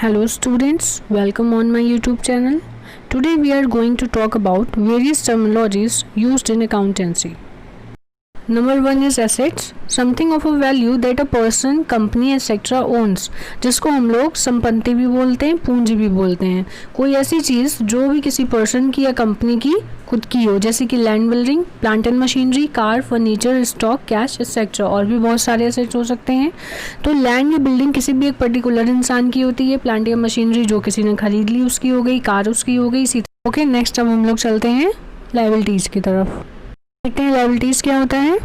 Hello students, welcome on my YouTube channel. Today we are going to talk about various terminologies used in accountancy. Number 1 is assets, something of a value that a person, company etc. owns, जिसको हम लोग संपत्ति भी बोलते हैं, पूंजी भी बोलते हैं. कोई ऐसी चीज़ जो भी किसी पर्सन की या कंपनी की खुद की हो, जैसे कि land building, plant and machinery, car, furniture, stock, cash etcetera. और भी बहुत सारे एसेट्स हो सकते हैं. तो लैंड या बिल्डिंग किसी भी एक पर्टिकुलर इंसान की होती है, प्लांट या मशीनरी जो किसी ने खरीद ली उसकी हो गई, कार उसकी हो गई. इसी ओके, नेक्स्ट अब हम लोग चलते हैं लायबिलिटीज़ की तरफ. देखते हैं लायबिलिटीज़ क्या होता है.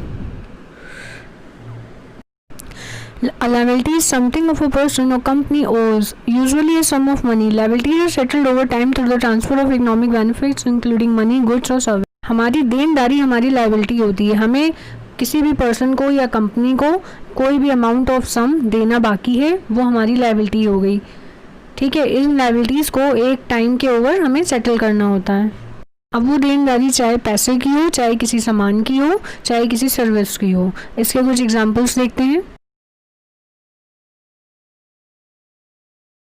Liability is something of a person or company owes, usually a sum of money. Liabilities are settled over time through the transfer of economic benefits, including money, goods or service. हमारी देनदारी हमारी liability होती है. हमें किसी भी person को या कंपनी को कोई भी अमाउंट ऑफ सम देना बाकी है, वो हमारी liability हो गई. ठीक है, इन liabilities को एक टाइम के ओवर हमें सेटल करना होता है. अब वो देनदारी चाहे पैसे की हो, चाहे किसी सामान की हो, चाहे किसी सर्विस की हो. इसके कुछ एग्जाम्पल्स देखते हैं.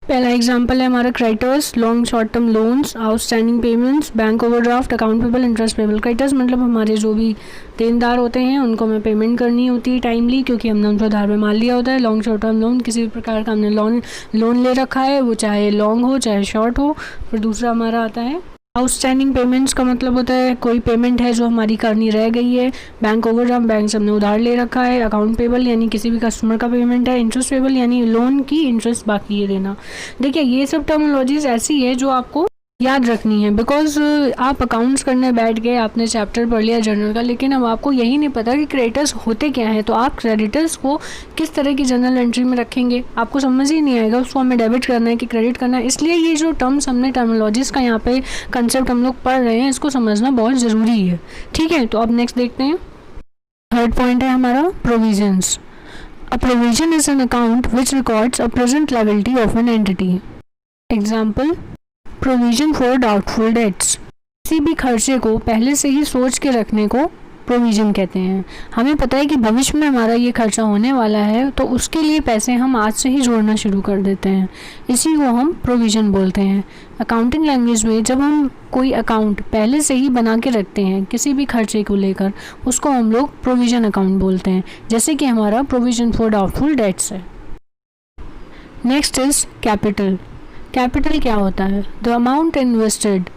पहला एग्जाम्पल है हमारा creditors, long short term loans, outstanding payments, bank overdraft, account payable, interest payable. Creditors मतलब हमारे जो भी देनदार होते हैं उनको हमें पेमेंट करनी होती है टाइमली, क्योंकि हमने उनको उधार में माल लिया होता है. लॉन्ग शॉर्ट टर्म लोन, किसी भी प्रकार का हमने लोन ले रखा है, वो चाहे लॉन्ग हो चाहे शॉर्ट हो. फिर दूसरा हमारा आता है आउटस्टैंडिंग पेमेंट्स का मतलब होता है कोई पेमेंट है जो हमारी करनी रह गई है. बैंक ओवरड्राफ्ट, बैंक से हमने उधार ले रखा है. अकाउंट पेबल यानी किसी भी कस्टमर का पेमेंट है. इंटरेस्ट पेबल यानी लोन की इंटरेस्ट बाकी है देना. देखिए, ये सब टर्मिनोलॉजीज ऐसी है जो आपको याद रखनी है, बिकॉज आप अकाउंट्स करने बैठ गए, आपने चैप्टर पढ़ लिया जर्नल का, लेकिन अब आपको यही नहीं पता कि क्रेडिटर्स होते क्या हैं. तो आप क्रेडिटर्स को किस तरह की जर्नल एंट्री में रखेंगे, आपको समझ ही नहीं आएगा. उसको हमें डेबिट करना है कि क्रेडिट करना है. इसलिए ये जो टर्म्स हमने टर्मिनोलॉजीज का यहाँ पे कंसेप्ट हम लोग पढ़ रहे हैं, इसको समझना बहुत ज़रूरी है. ठीक है, तो अब नेक्स्ट देखते हैं. थर्ड पॉइंट है हमारा provisions. A provision is an account which records a present liability of an entity. Example, provision for doubtful debts. किसी भी खर्चे को पहले से ही सोच के रखने को प्रोविजन कहते हैं. हमें पता है कि भविष्य में हमारा ये खर्चा होने वाला है, तो उसके लिए पैसे हम आज से ही जोड़ना शुरू कर देते हैं. इसी को हम प्रोविजन बोलते हैं. अकाउंटिंग लैंग्वेज में जब हम कोई अकाउंट पहले से ही बना के रखते हैं किसी भी खर्चे को लेकर, उसको हम लोग प्रोविजन अकाउंट बोलते हैं, जैसे कि हमारा प्रोविजन फॉर डाउटफुल डेट्स है. Next is capital. कैपिटल क्या होता है? The amount invested,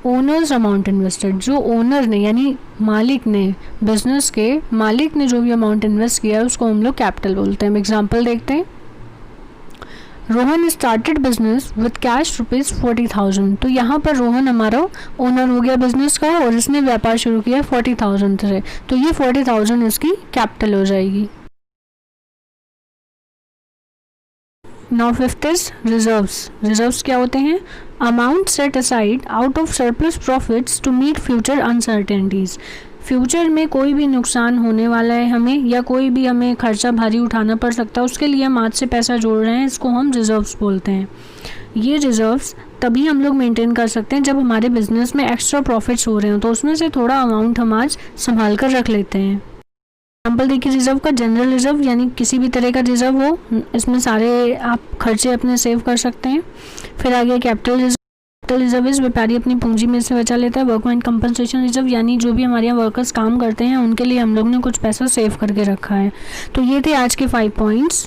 owners amount invested. जो ओनर ने यानी मालिक ने, बिजनेस के मालिक ने जो भी अमाउंट इन्वेस्ट किया है उसको हम लोग कैपिटल बोलते हैं. एग्जांपल देखते हैं. Rohan started business with cash ₹40,000. तो यहाँ पर रोहन हमारा ओनर हो गया बिजनेस का और इसने व्यापार शुरू किया 40,000 से. तो ये 40,000 इसकी कैपिटल हो जाएगी. Now fifth is reserves. Reserves क्या होते हैं? Amount set aside out of surplus profits to meet future uncertainties. Future में कोई भी नुकसान होने वाला है हमें, या कोई भी हमें खर्चा भारी उठाना पड़ सकता है, उसके लिए हम आज से पैसा जोड़ रहे हैं, इसको हम रिजर्व्स बोलते हैं. ये रिजर्व्स तभी हम लोग मेंटेन कर सकते हैं जब हमारे बिजनेस में एक्स्ट्रा प्रॉफिट्स हो रहे हो, तो उसमें से थोड़ा अमाउंट हम आज संभाल कर रख लेते हैं. एग्जाम्पल देखिए रिजर्व का. जनरल रिजर्व यानी किसी भी तरह का रिजर्व हो, इसमें सारे आप खर्चे अपने सेव कर सकते हैं. फिर आगे कैपिटल रिजर्व. कैपिटल रिजर्व इस व्यापारी अपनी पूंजी में से बचा लेता है. वर्कमैन कंपनसेशन रिजर्व यानी जो भी हमारे यहाँ वर्कर्स काम करते हैं उनके लिए हम लोग ने कुछ पैसा सेव करके रखा है. तो ये थे आज के 5 पॉइंट्स.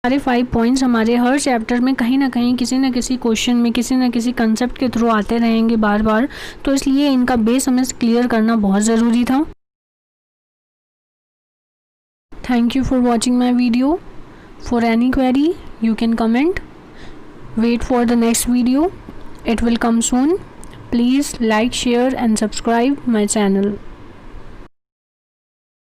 सारे 5 पॉइंट्स हमारे हर चैप्टर में कहीं ना कहीं किसी न किसी क्वेश्चन में किसी न किसी कंसेप्ट के थ्रू आते रहेंगे बार बार, तो इसलिए इनका बेस हमें क्लियर करना बहुत ज़रूरी था. Thank you for watching my video. For any query, you can comment. Wait for the next video. It will come soon. Please like, share and subscribe my channel.